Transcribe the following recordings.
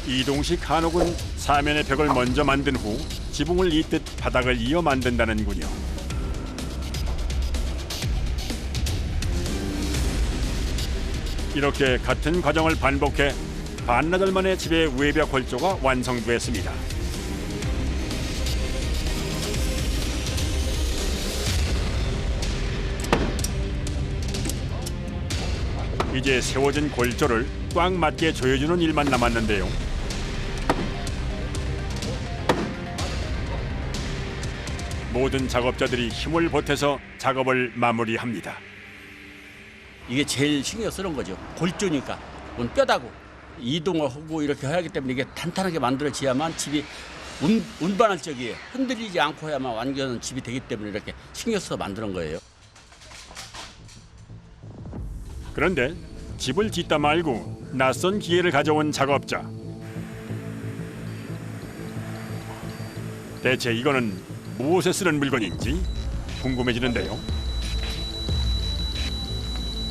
이동식 한옥은 사면의 벽을 먼저 만든 후 지붕을 잇듯 바닥을 이어 만든다는군요. 이렇게 같은 과정을 반복해 반나절 만에 집의 외벽 골조가 완성됐습니다. 이제 세워진 골조를 꽉 맞게 조여주는 일만 남았는데요. 모든 작업자들이 힘을 보태서 작업을 마무리합니다. 이게 제일 신경 쓰는 거죠. 골조니까 뼈다고 이동을 하고 이렇게 해야 하기 때문에 이게 탄탄하게 만들어져야만 집이 운반할 적에 흔들리지 않고 해야만 완전 집이 되기 때문에 이렇게 신경 써서 만드는 거예요. 그런데 집을 짓다 말고 낯선 기계를 가져온 작업자. 대체 이거는 무엇에 쓰는 물건인지 궁금해지는데요.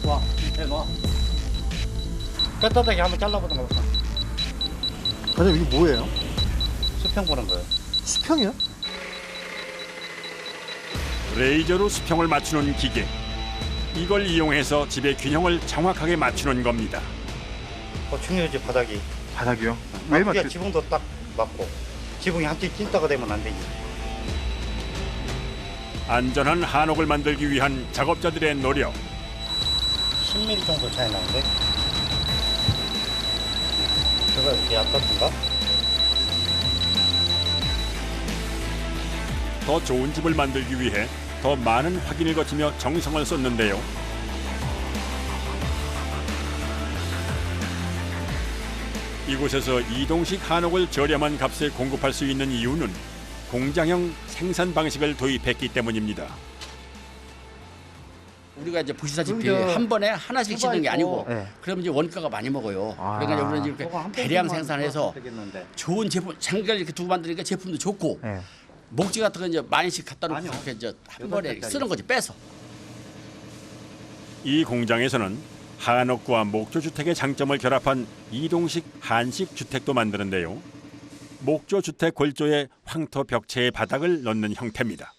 와, 대박. 뼈다귀 한번 잘라보는 거 볼까? 과장님 이게 뭐예요? 수평 보는 거예요. 수평이요? 레이저로 수평을 맞추는 기계. 이걸 이용해서 집의 균형을 정확하게 맞추는 겁니다. 중요하지 바닥이. 바닥이요? 왜 우리가 맞죠? 지붕도 딱 맞고 지붕이 한쪽 찐다가 되면 안 되지. 안전한 한옥을 만들기 위한 작업자들의 노력. 10mm 정도 차이 나는데. 제가 이렇게 얕던가? 더 좋은 집을 만들기 위해 더 많은 확인을 거치며 정성을 쏟는데요. 이곳에서 이동식 한옥을 저렴한 값에 공급할 수 있는 이유는 공장형 생산 방식을 도입했기 때문입니다. 우리가 이제 보시다시피 그러니까 한 번에 하나씩 짓는 게 아니고 네. 그러면 이제 원가가 많이 먹어요. 아. 그러니까 우리는 이렇게 요거 한 대량 페이지만 생산해서 되겠는데. 좋은 제품 장기를 이렇게 두고 만드니까 제품도 좋고 네. 목재 같은 거 이제 많이씩 갖다 놓고 아니요. 이렇게 이제 한 여덟 번에 개짜리. 쓰는 거지 빼서. 이 공장에서는 한옥과 목조주택의 장점을 결합한 이동식 한식 주택도 만드는데요. 목조주택 골조에 황토 벽체의 바닥을 넣는 형태입니다.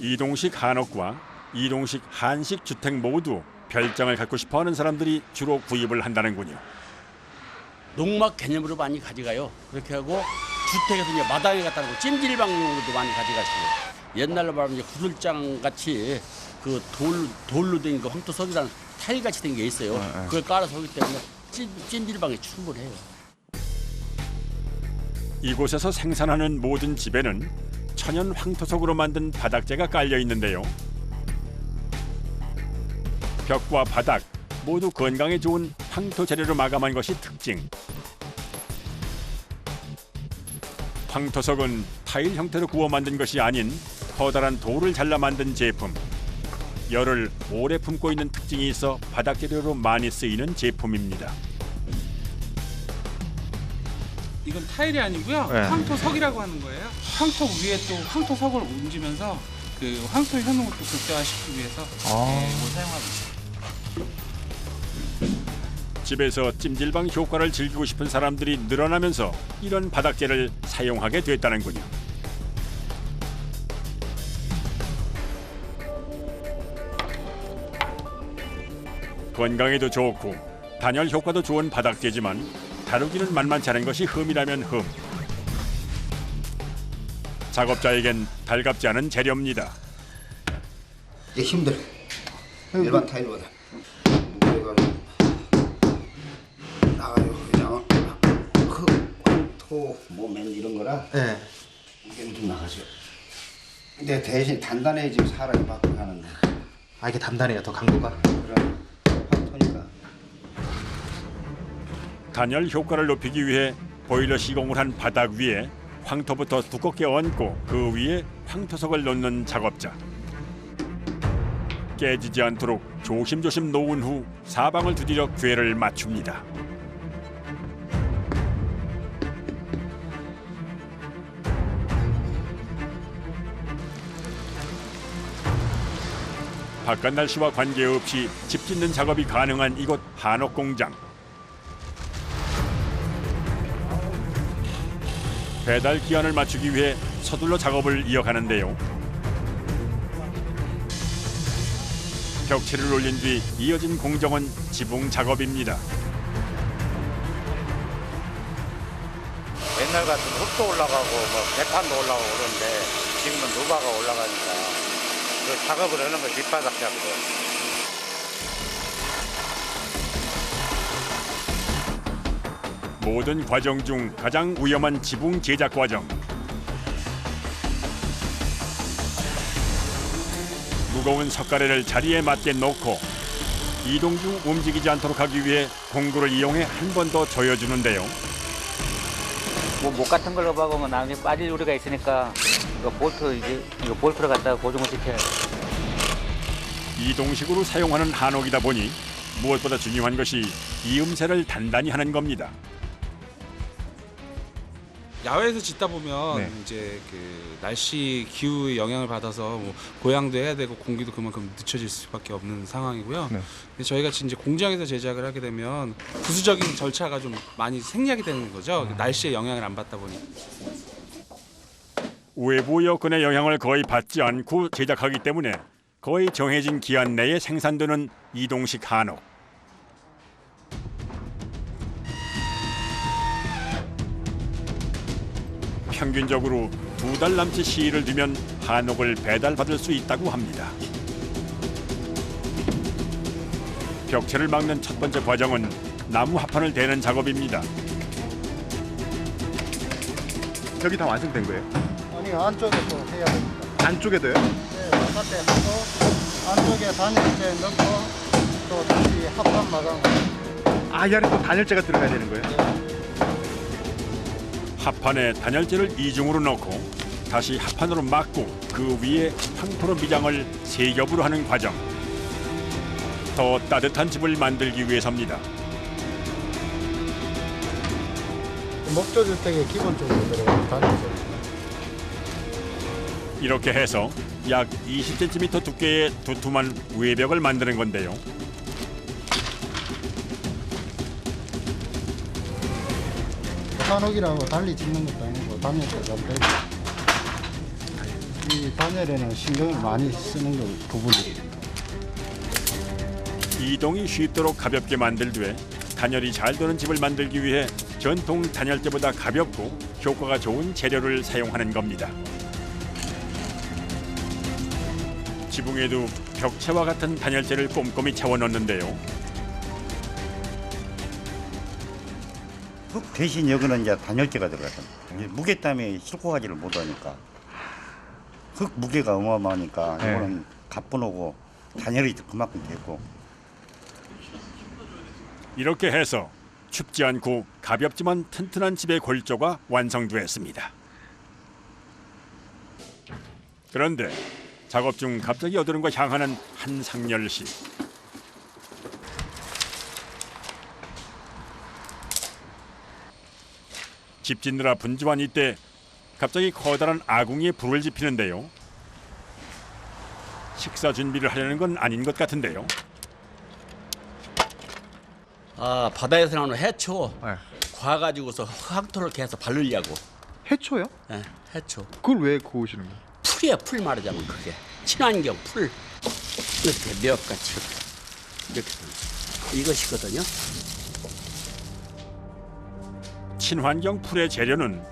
이동식 한옥과 이동식 한식 주택 모두 별장을 갖고 싶어하는 사람들이 주로 구입을 한다는군요. 농막 개념으로 많이 가져가요. 그렇게 하고 주택에서 이제 마당에 갖다 놓고 찜질방용으로도 많이 가져가시고 옛날로 말하면 이제 구들장 같이 그 돌로 된 그 황토석이라는 타일 같이 된 게 있어요. 그걸 깔아서 하기 때문에 찜질방에 충분해요. 이곳에서 생산하는 모든 집에는 천연 황토석으로 만든 바닥재가 깔려 있는데요. 벽과 바닥 모두 건강에 좋은 황토 재료로 마감한 것이 특징. 황토석은 타일 형태로 구워 만든 것이 아닌 커다란 돌을 잘라 만든 제품. 열을 오래 품고 있는 특징이 있어 바닥 재료로 많이 쓰이는 제품입니다. 이건 타일이 아니고요. 네. 황토석이라고 하는 거예요. 황토 위에 또 황토석을 얹으면서 그 황토 효능을 또 극대화시키기 위해서 이걸 사용하고 있어요. 집에서 찜질방 효과를 즐기고 싶은 사람들이 늘어나면서 이런 바닥재를 사용하게 됐다는군요. 건강에도 좋고 단열 효과도 좋은 바닥재지만 다루기는 만만치 않은 것이 흠이라면 흠. 작업자에겐 달갑지 않은 재료입니다. 이게 힘들어. 일반 타일보다 무게가 나가요. 그냥 황토 모멘 이런 거라 네. 무게는 좀 나가죠. 근데 대신 단단해지고 사람이 밖으로 가는데 아 이게 단단해요, 더 강도가. 그런 황토니까. 단열 효과를 높이기 위해 보일러 시공을 한 바닥 위에 황토부터 두껍게 얹고 그 위에 황토석을 놓는 작업자. 깨지지 않도록 조심조심 놓은 후 사방을 두드려 궤를 맞춥니다. 바깥 날씨와 관계없이 집 짓는 작업이 가능한 이곳 한옥 공장. 배달 기한을 맞추기 위해 서둘러 작업을 이어가는데요. 벽체를 올린 뒤 이어진 공정은 지붕 작업입니다. 옛날 같으면 흙도 올라가고 뭐 배판도 올라가고 그러는데 지금은 누바가 올라가니까 그 작업을 하는 거 밑바닥 작업을. 모든 과정 중 가장 위험한 지붕 제작 과정. 무거운 석가래를 자리에 맞게 놓고 이동 중 움직이지 않도록 하기 위해 공구를 이용해 한 번 더 조여주는데요. 뭐 목 같은 걸로 박으면 나중에 빠질 우려가 있으니까 이거 볼트를 갖다가 고정을 시켜야 돼. 이동식으로 사용하는 한옥이다 보니 무엇보다 중요한 것이 이음새를 단단히 하는 겁니다. 야외에서 짓다 보면 네. 이제 그 날씨 기후의 영향을 받아서 뭐 고양도 해야 되고 공기도 그만큼 늦춰질 수밖에 없는 상황이고요. 네. 근데 저희 같이 이제 공장에서 제작을 하게 되면 부수적인 절차가 좀 많이 생략이 되는 거죠. 날씨의 영향을 안 받다 보니. 외부 여건의 영향을 거의 받지 않고 제작하기 때문에 거의 정해진 기한 내에 생산되는 이동식 한옥. 평균적으로 2달 남짓 시일을 두면 한옥을 배달받을 수 있다고 합니다. 벽체를 막는 첫 번째 과정은 나무 합판을 대는 작업입니다. 여기 다 완성된 거예요? 아니 안쪽에도 해야 됩니다. 안쪽에도요? 네, 바깥에 하고 안쪽에 단열재 넣고 또 다시 합판 마감. 아, 이 안에 또 단열재가 들어가야 되는 거예요? 합판에 단열재를 이중으로 넣고 다시 합판으로 막고 그 위에 황토로 미장을 세 겹으로 하는 과정. 더 따뜻한 집을 만들기 위해서입니다. 목조주택에 기본적으로 들어가는 단열재. 이렇게 해서 약 20cm 두께의 두툼한 외벽을 만드는 건데요. 한옥이라고 달리 짓는 것도 아니고 단열재가 되고 이 단열에는 신경을 많이 쓰는 거 부분이. 이동이 쉽도록 가볍게 만들되 단열이 잘 도는 집을 만들기 위해 전통 단열재보다 가볍고 효과가 좋은 재료를 사용하는 겁니다. 지붕에도 벽체와 같은 단열재를 꼼꼼히 채워 넣는데요. 흙 대신 여기는 이제 단열재가 들어가잖아요. 무게 때문에 싣고 가지를 못하니까 흙 무게가 어마어마하니까 네. 이거는 가뿐하고 단열이 그만큼 됐고. 이렇게 해서 춥지 않고 가볍지만 튼튼한 집의 골조가 완성되었습니다. 그런데 작업 중 갑자기 여드름과 향하는 한상열 씨. 집 짓느라 분주한 이때 갑자기 커다란 아궁이에 불을 지피는데요. 식사 준비를 하려는 건 아닌 것 같은데요. 아, 바다에서 나오는 해초 네. 과가지고서 황토를 계속 바르려고. 해초요? 예, 해초. 그걸 왜 구우시는 거예요? 풀이야, 풀 말하자면 그게. 친환경 풀. 이렇게 몇 이렇게 이것이거든요. 친환경 풀의 재료는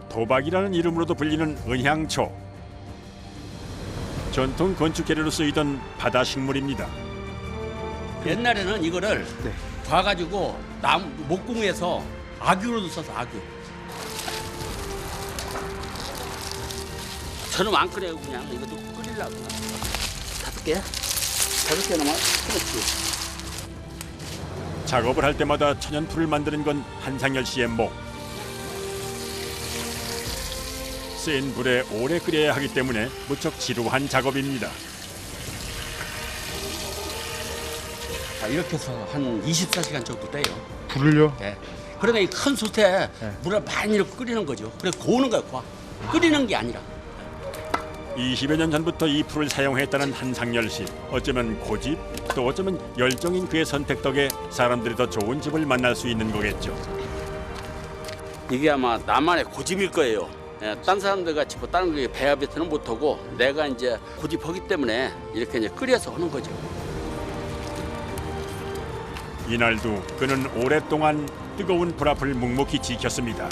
도박이라는 이름으로도 불리는 은향초. 전통 건축 재료로 쓰이던 바다 식물입니다. 옛날에는 이거를 네. 봐가지고 나무 목공에서 아규로도 써서 아규. 저는 안 끓여요. 그냥 이것도 끓이려고. 5개? 5개 넘어. 그렇지. 작업을 할 때마다 천연풀을 만드는 건 한상열 씨의 목. 센 불에 오래 끓여야 하기 때문에 무척 지루한 작업입니다. 자, 이렇게 해서 한 24시간 정도 돼요. 불을요? 네. 그러다 이 큰 솥에 물을 많이 넣고 끓이는 거죠. 그래서 고우는 거야, 고와. 끓이는 게 아니라. 20여 년 전부터 이 풀을 사용했다는 한상열 씨. 어쩌면 고집, 또 어쩌면 열정인 그의 선택 덕에 사람들이 더 좋은 집을 만날 수 있는 거겠죠. 이게 아마 나만의 고집일 거예요. 예, 딴 사람들 같이 뭐 다른 게 배합에서는 못하고 내가 이제 고집하기 때문에 이렇게 이제 끓여서 하는 거죠. 이날도 그는 오랫동안 뜨거운 불 앞을 묵묵히 지켰습니다.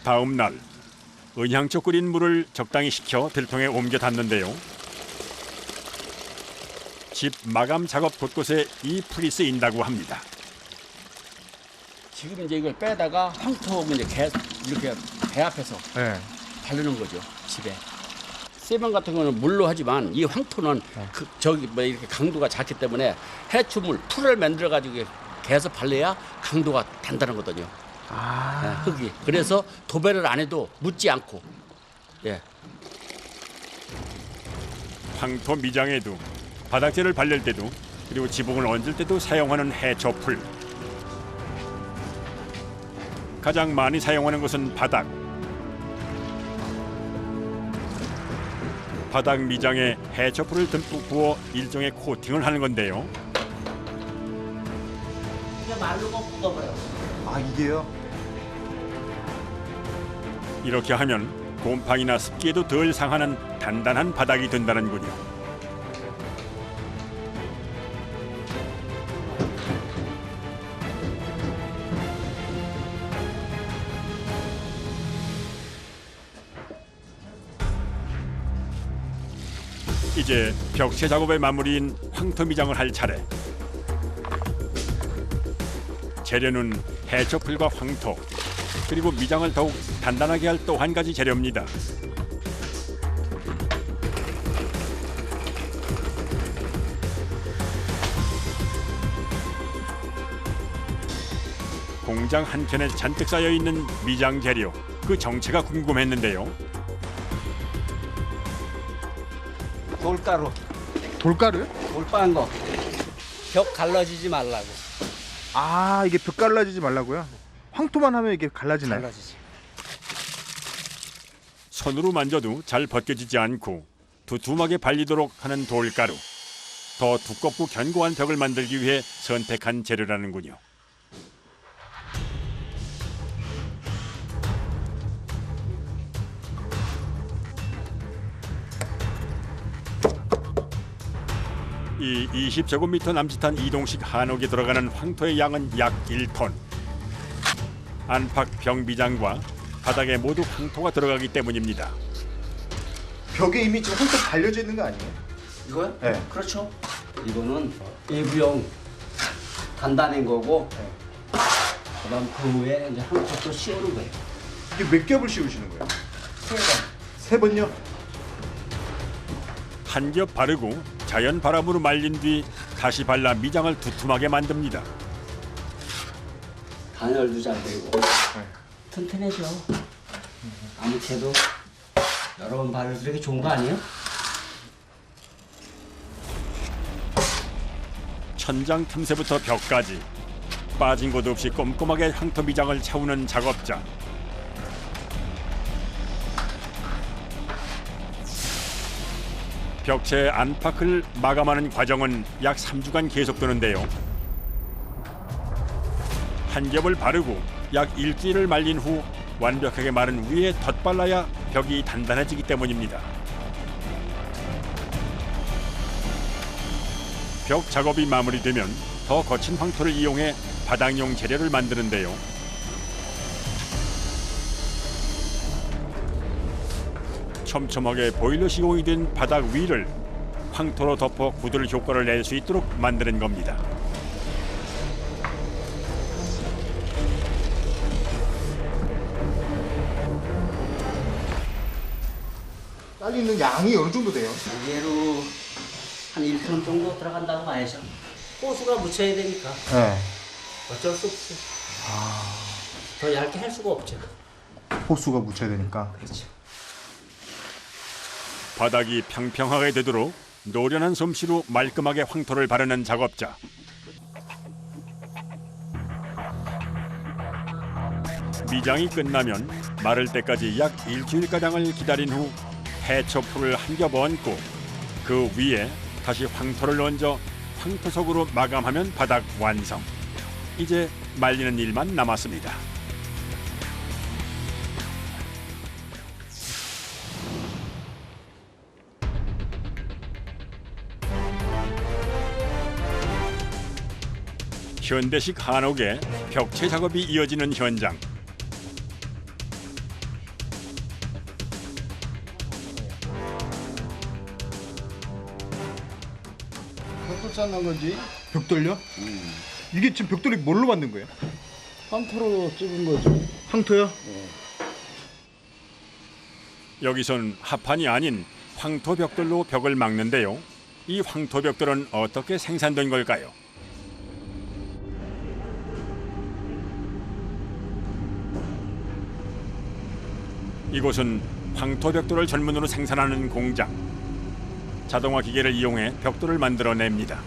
다음 날 은향초 끓인 물을 적당히 식혀 들통에 옮겨 담는데요. 집 마감 작업 곳곳에 이 풀이 쓰인다고 합니다. 지금 이제 이걸 빼다가 황토 이제 이렇게 배합해서 네. 바르는 거죠, 집에. 세면 같은 거는 물로 하지만 이 황토는 저기 뭐 이렇게 강도가 작기 때문에 해초물 풀을 만들어 가지고 개서 발라야 강도가 단단하거든요. 예, 흙이. 그래서 도배를 안 해도 묻지 않고. 예. 황토 미장에도 바닥재를 발릴 때도 그리고 지붕을 얹을 때도 사용하는 해초풀. 가장 많이 사용하는 것은 바닥. 바닥 미장에 해초풀을 듬뿍 부어 일종의 코팅을 하는 건데요. 그냥 말로만 묻어버려. 아 이게요? 이렇게 하면 곰팡이나 습기에도 덜 상하는 단단한 바닥이 된다는군요. 이제 벽체 작업의 마무리인 황토 미장을 할 차례. 재료는 해초풀과 황토, 그리고 미장을 더욱 단단하게 할 또 한 가지 재료입니다. 공장 한켠에 잔뜩 쌓여 있는 미장 재료, 그 정체가 궁금했는데요. 돌가루, 돌가루요? 돌빠한 거. 벽 갈라지지 말라고. 아 이게 벽 갈라지지 말라고요? 황토만 하면 이게 갈라지나요? 갈라지지. 손으로 만져도 잘 벗겨지지 않고 두툼하게 발리도록 하는 돌가루. 더 두껍고 견고한 벽을 만들기 위해 선택한 재료라는군요. 이 20제곱미터 남짓한 이동식 한옥에 들어가는 황토의 양은 약 1톤. 안팎 벽 미장과 바닥에 모두 황토가 들어가기 때문입니다. 벽에 이미 지금 황토 발려져 있는 거 아니에요? 이거요? 네. 그렇죠. 이거는 일부용 단단한 거고, 그다음 그 위에 이제 한 겹도 씌우는 거예요. 이게 몇 겹을 씌우시는 거예요? 세 번. 세 번요? 한 겹 바르고 자연 바람으로 말린 뒤 다시 발라 미장을 두툼하게 만듭니다. 단열도 잘 되고 튼튼해져. 아무 채도 여러 번 바르면 그렇게 좋은 거 아니에요? 천장 틈새부터 벽까지 빠진 곳 없이 꼼꼼하게 황토 미장을 채우는 작업자. 벽체 안팎을 마감하는 과정은 약 3주간 계속되는데요. 한 겹을 바르고 약 일주일을 말린 후 완벽하게 마른 위에 덧발라야 벽이 단단해지기 때문입니다. 벽 작업이 마무리되면 더 거친 황토를 이용해 바닥용 재료를 만드는데요. 촘촘하게 보일러 시공이 된 바닥 위를 황토로 덮어 구들 효과를 낼 수 있도록 만드는 겁니다. 딸리는 양이 어느 정도 돼요? 무게로 한 1톤 정도 들어간다고 봐야죠. 호수가 묻혀야 되니까 네. 어쩔 수 없어. 더 얇게 할 수가 없죠. 호수가 묻혀야 되니까. 그렇죠. 바닥이 평평하게 되도록 노련한 솜씨로 말끔하게 황토를 바르는 작업자. 미장이 끝나면 마를 때까지 약 일주일가량을 기다린 후 해초풀을 한 겹 얹고 그 위에 다시 황토를 얹어 황토석으로 마감하면 바닥 완성. 이제 말리는 일만 남았습니다. 현대식 한옥에 벽체 작업이 이어지는 현장. 벽돌 쌓는 거지. 벽돌요? 이게 지금 벽돌이 뭘로 만든 거예요? 황토로 찍은 거지. 황토요? 여기선 합판이 아닌 황토 벽돌로 벽을 막는데요. 이 황토 벽돌은 어떻게 생산된 걸까요? 이곳은 황토 벽돌을 전문으로 생산하는 공장. 자동화 기계를 이용해 벽돌을 만들어냅니다.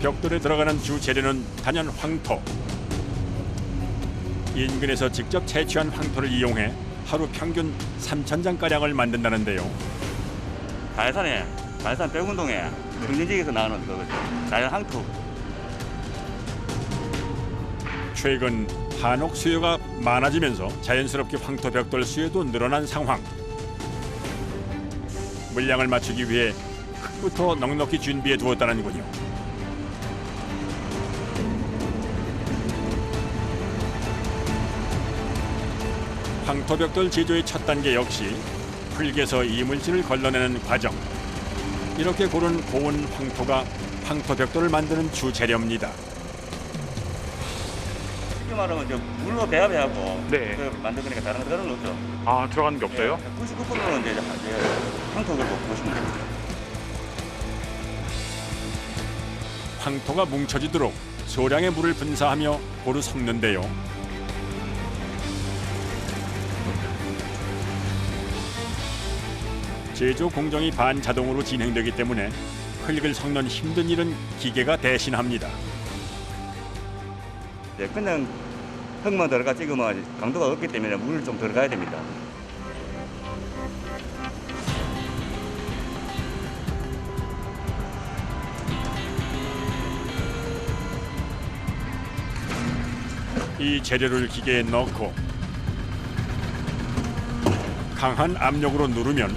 벽돌에 들어가는 주 재료는 단연 황토. 인근에서 직접 채취한 황토를 이용해 하루 평균 3,000장가량을 만든다는데요. 자연산 백운동에 경진지에서 나오는 그 자연 황토. 최근 한옥 수요가 많아지면서 자연스럽게 황토 벽돌 수요도 늘어난 상황. 물량을 맞추기 위해 흙부터 넉넉히 준비해 두었다는군요. 황토 벽돌 제조의 첫 단계 역시 흙에서 이물질을 걸러내는 과정. 이렇게 고른 고운 황토가 황토 벽돌을 만드는 주 재료입니다. 쉽게 말하면 이제 물로 배합해갖고 네. 만든 거니까 다른 거는 없죠. 아, 들어가는 게 없어요? 99%는 이제 황토로 보시면 됩니다. 황토가 뭉쳐지도록 소량의 물을 분사하며 고루 섞는데요. 제조 공정이 반자동으로 진행되기 때문에 흙을 섞는 힘든 일은 기계가 대신합니다. 그냥 흙만 들어가 찍으면 강도가 없기 때문에 물을 좀 들어가야 됩니다. 이 재료를 기계에 넣고 강한 압력으로 누르면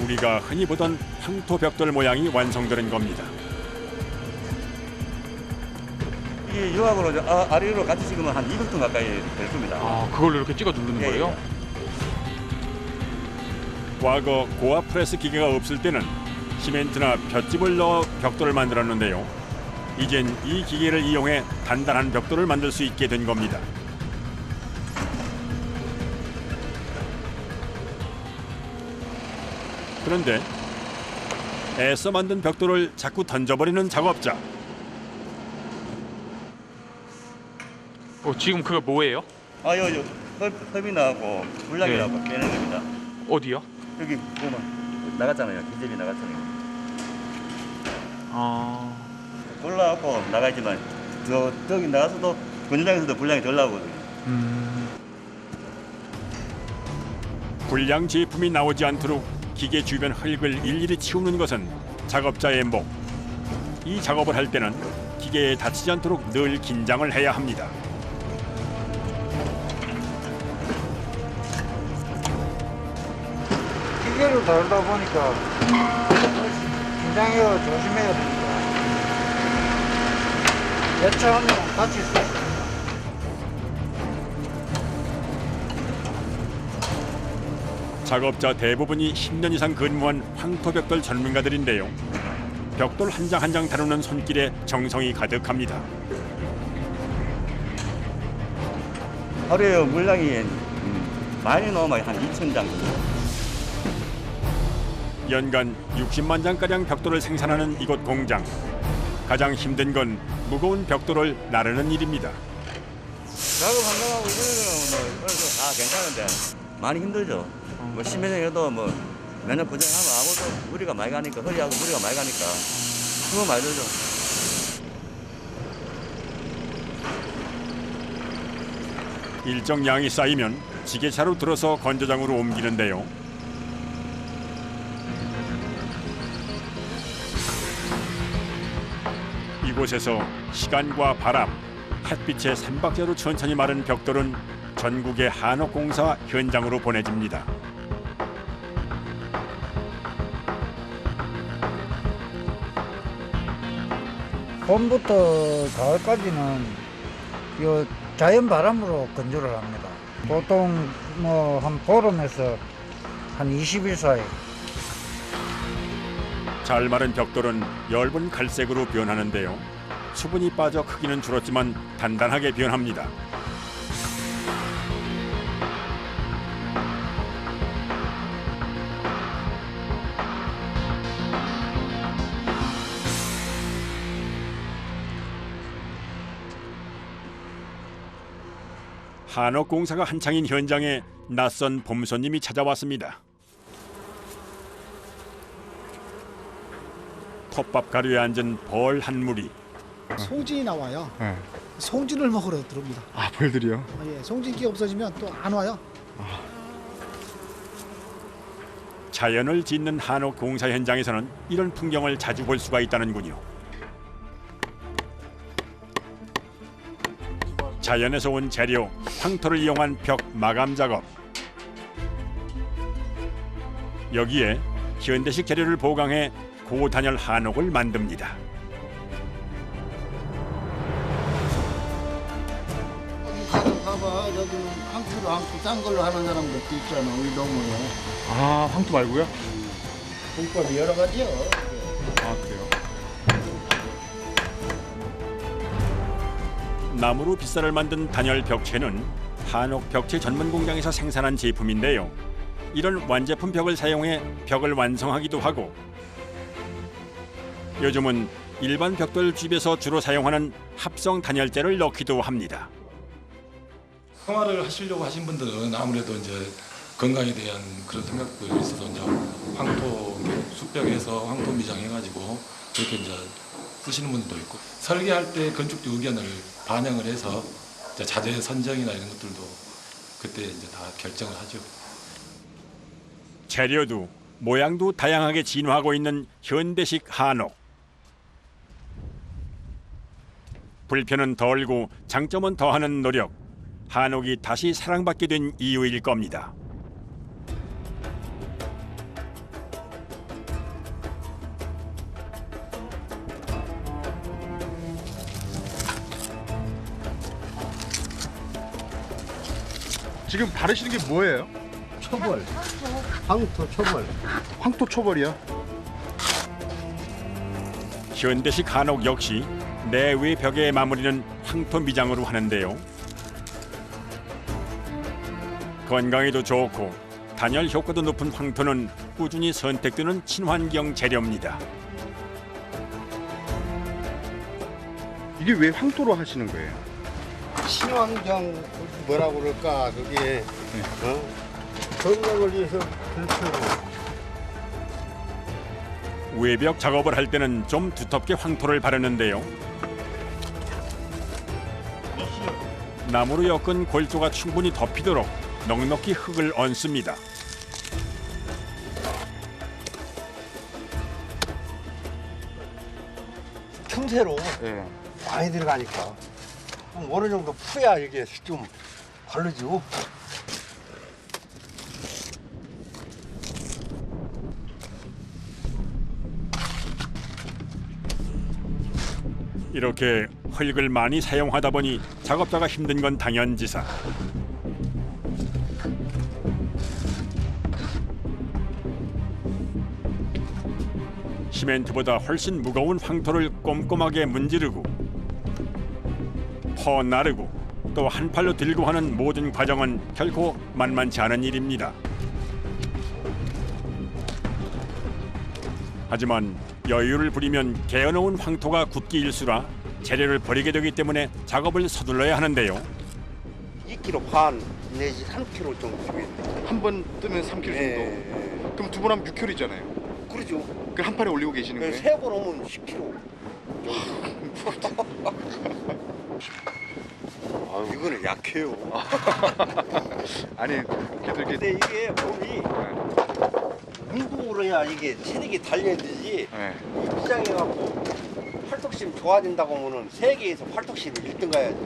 우리가 흔히 보던 황토 벽돌 모양이 완성되는 겁니다. 이 유압으로 아래로 같이 찍으면 한 200톤 가까이 될 겁니다. 아, 그걸로 이렇게 찍어 누르는 예, 거예요? 과거 고압 프레스 기계가 없을 때는 시멘트나 볏짚을 넣어 벽돌을 만들었는데요. 이젠 이 기계를 이용해 단단한 벽돌을 만들 수 있게 된 겁니다. 그런데 애써 만든 벽돌을 자꾸 던져버리는 작업자. 지금 그거 뭐예요? 요 흡이 나고 불량이라고 빼는 겁니다. 어디요? 여기 보면 나갔잖아요. 기접이 나갔잖아요. 아, 올라가고 나가지만 저기 나가서도 권장에서도 불량이 덜 나오거든요. 불량 제품이 나오지 않도록 기계 주변 흙을 일일이 치우는 것은 작업자의 목. 이 작업을 할 때는 기계에 다치지 않도록 늘 긴장을 해야 합니다. 기계로 다루다 보니까 긴장해야 조심해야 됩니다. 여차하면 다칠 수 있습니다. 작업자 대부분이 10년 이상 근무한 황토벽돌 전문가들인데요. 벽돌 한 장 한 장 다루는 손길에 정성이 가득합니다. 하루에 물량이 많이 넣으면 한 2,000장 정도. 연간 60만 장가량 벽돌을 생산하는 이곳 공장. 가장 힘든 건 무거운 벽돌을 나르는 일입니다. 작업 한가하고 이거는 뭐 다 괜찮은데 많이 힘들죠. 뭐 심해도 뭐 몇년 고생하면 아무도 무리가 많이 가니까 허리하고 무리가 많이 가니까 그거 많이 들죠. 일정 양이 쌓이면 지게차로 들어서 건조장으로 옮기는데요. 이곳에서 시간과 바람, 햇빛에 삼박자로 천천히 마른 벽돌은 전국의 한옥공사 현장으로 보내집니다. 봄부터 가을까지는 이 자연 바람으로 건조를 합니다. 보통 뭐 한 보름에서 한 20일 사이. 잘 마른 벽돌은 엷은 갈색으로 변하는데요. 수분이 빠져 크기는 줄었지만 단단하게 변합니다. 한옥공사가 한창인 현장에 낯선 봄손님이 찾아왔습니다. 톱밥 가루에 앉은 벌 한 무리. 송진이 나와요. 네. 송진을 먹으러 들어옵니다. 아, 벌들이요? 예, 송진기 없어지면 또 안 와요. 자연을 짓는 한옥공사 현장에서는 이런 풍경을 자주 볼 수가 있다는군요. 자연에서 온 재료, 황토를 이용한 벽 마감 작업. 여기에 현대식 재료를 보강해 고단열 한옥을 만듭니다. 봐봐, 저기 황토로 황토 싼 걸로 하는 사람들도 있잖아, 우리 동네에. 아, 황토 말고요? 공법이 여러 가지요. 아, 그래요? 나무로 빗살을 만든 단열 벽체는 한옥 벽체 전문 공장에서 생산한 제품인데요. 이런 완제품 벽을 사용해 벽을 완성하기도 하고, 요즘은 일반 벽돌 집에서 주로 사용하는 합성 단열재를 넣기도 합니다. 생활을 하시려고 하신 분들은 아무래도 이제 건강에 대한 그런 생각들이 있어서 이제 황토 숲벽에서 황토 미장해가지고 그렇게 이제 쓰시는 분들도 있고, 설계할 때 건축주 의견을 반영을 해서 이제 자재 선정이나 이런 것들도 그때 이제 다 결정을 하죠. 재료도 모양도 다양하게 진화하고 있는 현대식 한옥. 불편은 덜고 장점은 더하는 노력. 한옥이 다시 사랑받게 된 이유일 겁니다. 지금 바르시는 게 뭐예요? 초벌. 황토 초벌. 황토 초벌이요? 현대식 한옥 역시 내외 벽의 마무리는 황토 미장으로 하는데요. 건강에도 좋고 단열 효과도 높은 황토는 꾸준히 선택되는 친환경 재료입니다. 이게 왜 황토로 하시는 거예요? 친환경 뭐라고 그럴까 그게 건강을 위해서 그렇죠. 외벽 작업을 할 때는 좀 두텁게 황토를 바르는데요. 나무로 엮은 골조가 충분히 덮이도록 넉넉히 흙을 얹습니다. 틈새로 많이 들어가니까 어느 정도 푸야 이게 좀 걸르지고. 이렇게 흙을 많이 사용하다 보니 작업자가 힘든 건 당연지사. 시멘트보다 훨씬 무거운 황토를 꼼꼼하게 문지르고 퍼나르고 또 한 팔로 들고 하는 모든 과정은 결코 만만치 않은 일입니다. 하지만 여유를 부리면 개어놓은 황토가 굳기 일수라 재료를 버리게 되기 때문에 작업을 서둘러야 하는데요. 2kg 반 내지 3kg 정도 주겠네. 한 번 뜨면 3kg 정도. 그럼 두 번 하면 6kg잖아요. 그러죠. 그 한 판에 올리고 계시는 거예요? 세 번 오면 10kg. 이거는 약해요. 아니 그래도 이렇게 근데 이게 몸이 운동으로 해야 이게 체력이 달려야되지. 네. 시장해갖고 팔뚝심 좋아진다고 하면은 세계에서 팔뚝심이 1등 가야지.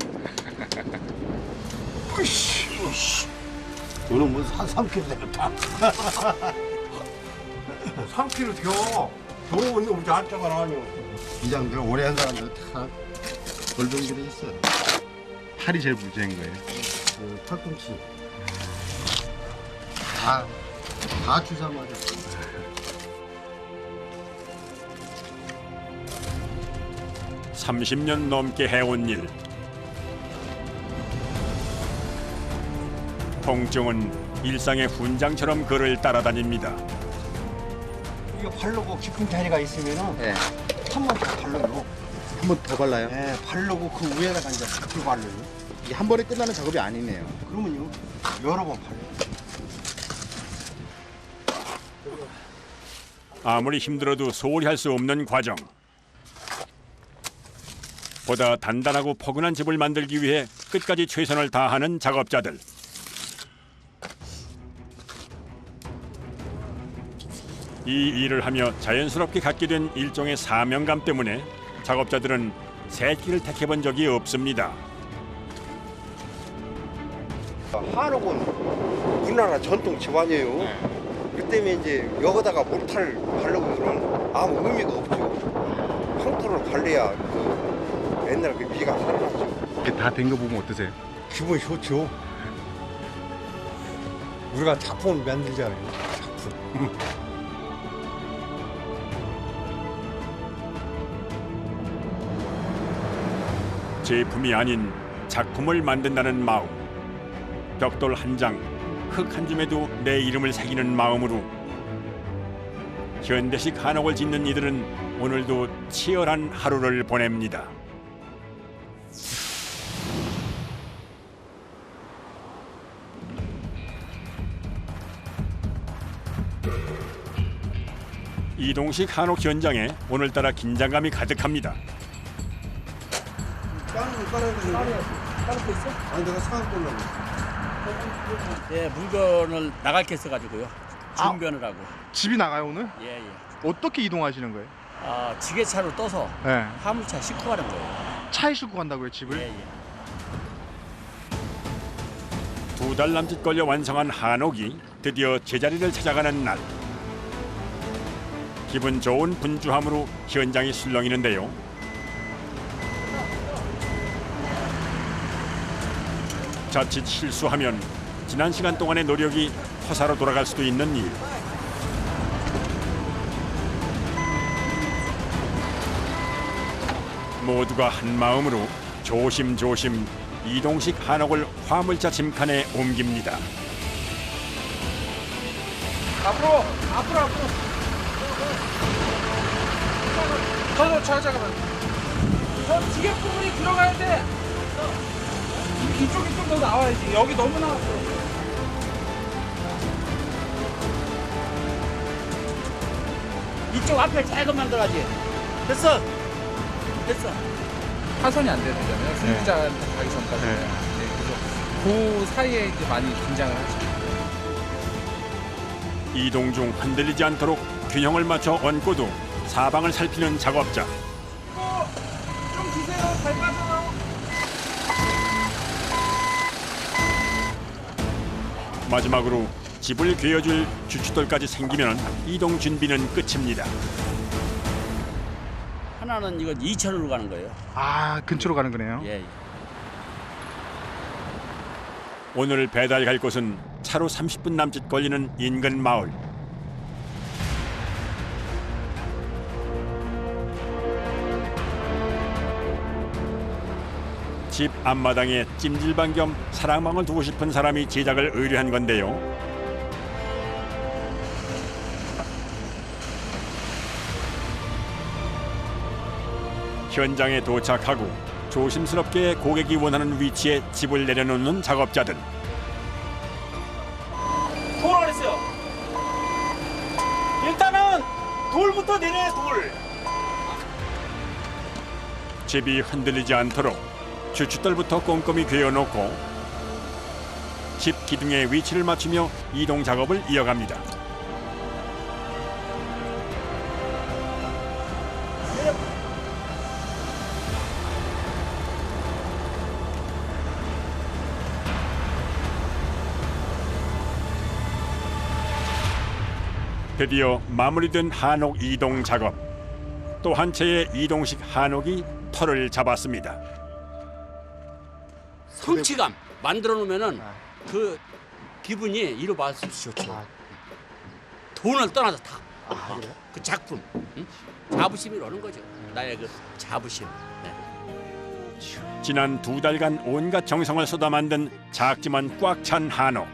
너는 뭐 3kg 되겠다. 3kg 겨. 더러운데 우리 한자가 아니오. 이장들 오래 한 사람들 다 골병들이 있어. 팔이 제일 문제인 거예요. 그 팔꿈치. 다 주사 맞아. (30년) 넘게 해온 일. 통증은 일상의 훈장처럼 그를 따라다닙니다. 이거 바르고 깊은 자리가 있으면은 네. 한 번 더 바르고. 한 번 더 발라요? 네, 바르고 그 위에다가 이제 그 바르요. 이게 한 번에 끝나는 작업이 아니네요. 그러면요 여러 번 바르요. 아무리 힘들어도 소홀히 할 수 없는 과정. 보다 단단하고 포근한 집을 만들기 위해 끝까지 최선을 다하는 작업자들. 이 일을 하며 자연스럽게 갖게 된 일종의 사명감 때문에 작업자들은 새 길을 택해본 적이 없습니다. 한옥은 우리나라 전통 집안이에요. 그 때문에 이제 여기다가 몰타를 바르고 그러면 아무 의미가 없죠. 황토를 발라야 그 옛날 그 미가 살아나죠. 이렇게 다 된 거 보면 어떠세요? 기분이 좋죠. 우리가 작품을 만들잖아요. 작품. 제품이 아닌 작품을 만든다는 마음. 벽돌 한 장, 흙 한 줌에도 내 이름을 새기는 마음으로 현대식 한옥을 짓는 이들은 오늘도 치열한 하루를 보냅니다. 이동식 한옥 현장에 오늘따라 긴장감이 가득합니다. 아니 내가 상한 걸로. 예, 물건을 나갈 게 있어가지고요. 준비를 하고. 집이 나가요 오늘? 예, 예. 어떻게 이동하시는 거예요? 지게차로 떠서 네. 화물차 싣고 가는 거예요. 차에 싣고 간다고요 집을? 예, 예. 2달 남짓 걸려 완성한 한옥이 드디어 제자리를 찾아가는 날. 기분 좋은 분주함으로 현장이 술렁이는데요. 자칫 실수하면 지난 시간 동안의 노력이 허사로 돌아갈 수도 있는 일. 모두가 한 마음으로 조심조심 이동식 한옥을 화물차 짐칸에 옮깁니다. 앞으로. 잠깐만. 저 지게 부분이 들어가야 돼. 이쪽이 좀 더 나와야지. 여기 너무 나왔어. 이쪽 앞에 조금만 들어가지. 됐어. 파손이 안 되는 거잖아요. 승부자한테 가기 전까지. 네. 그래서 그 사이에 이제 많이 긴장을 하죠. 이동 중 흔들리지 않도록 균형을 맞춰 얹고도 사방을 살피는 작업자. 좀 주세요. 잘 빠져요. 마지막으로 집을 괴어줄 주춧돌까지 생기면 이동 준비는 끝입니다. 하나는 이건 2천으로 가는 거예요. 아 근처로 가는 거네요. 예, 예. 오늘 배달 갈 곳은 차로 30분 남짓 걸리는 인근 마을. 집 앞마당에 찜질방 겸 사랑방을 두고 싶은 사람이 제작을 의뢰한 건데요. 현장에 도착하고 조심스럽게 고객이 원하는 위치에 집을 내려놓는 작업자들. 돌을 했어요. 일단은 돌부터 내려야 돌. 집이 흔들리지 않도록 주춧돌부터 꼼꼼히 괴어놓고 집 기둥의 위치를 맞추며 이동 작업을 이어갑니다. 드디어 마무리된 한옥 이동 작업. 또 한 채의 이동식 한옥이 털을 잡았습니다. 성취감 만들어 놓으면은 그 기분이 이루 말수 좋죠. 돈을 떠나서 다. 그 작품, 응? 자부심이 오는 거죠. 나의 그 자부심. 네. 지난 2달간 온갖 정성을 쏟아 만든 작지만 꽉 찬 한옥.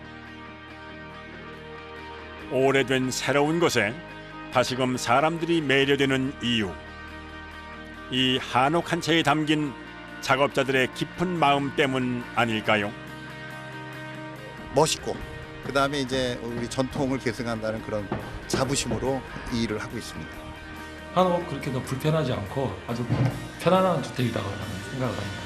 오래된 새로운 곳에 다시금 사람들이 매료되는 이유. 이 한옥 한 채에 담긴 작업자들의 깊은 마음 때문 아닐까요? 멋있고 그다음에 이제 우리 전통을 계승한다는 그런 자부심으로 이 일을 하고 있습니다. 한옥 그렇게 불편하지 않고 아주 편안한 주택이라고 생각을 합니다.